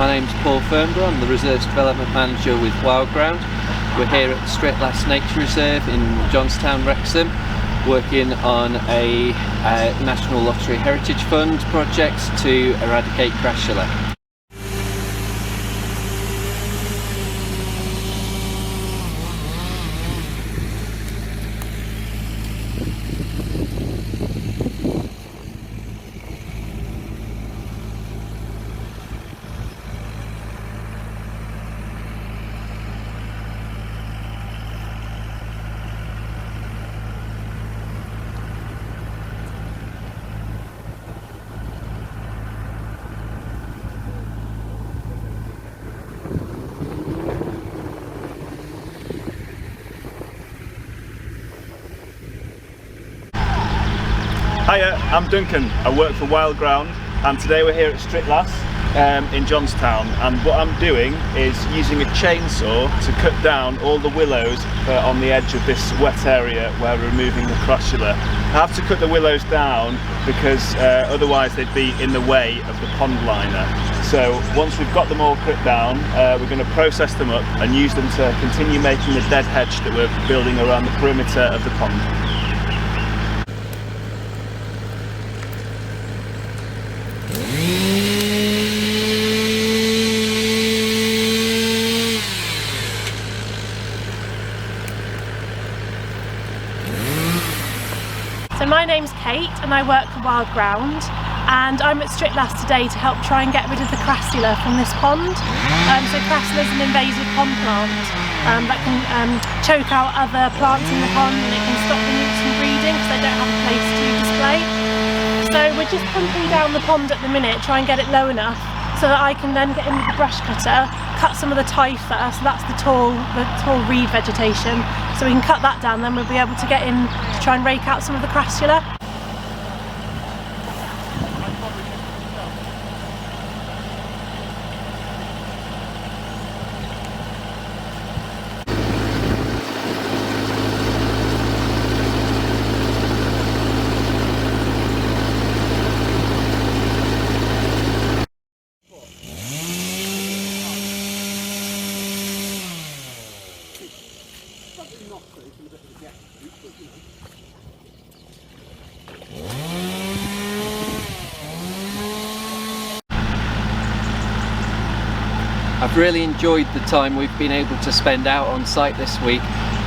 My name's Paul Fernborough, I'm the Reserves Development Manager with Wildground. We're here at the Stryt Las Nature Reserve in Johnstown, Wrexham, working on a National Lottery Heritage Fund project to eradicate Crassula. Hiya, I'm Duncan. I work for Wildground, and today we're here at Stryt Las in Johnstown, and what I'm doing is using a chainsaw to cut down all the willows on the edge of this wet area where we're removing the Crassula. I have to cut the willows down because otherwise they'd be in the way of the pond liner. So once we've got them all cut down, we're going to process them up and use them to continue making the dead hedge that we're building around the perimeter of the pond. So my name's Kate and I work for Wildground, and I'm at Stryt Las today to help try and get rid of the Crassula from this pond. So Crassula is an invasive pond plant that can choke out other plants in the pond, and it can stop the newts from breeding because they don't have a place to display. So we're just pumping down the pond at the minute, try and get it low enough so that I can then get in with the brush cutter, cut some of the typha, so that's the tall reed vegetation, so we can cut that down, then we'll be able to get in to try and rake out some of the Crassula. I've really enjoyed the time we've been able to spend out on site this week,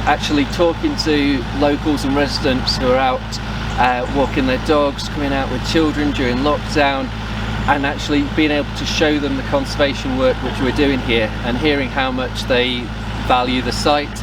actually talking to locals and residents who are out walking their dogs, coming out with children during lockdown, and actually being able to show them the conservation work which we're doing here and hearing how much they value the site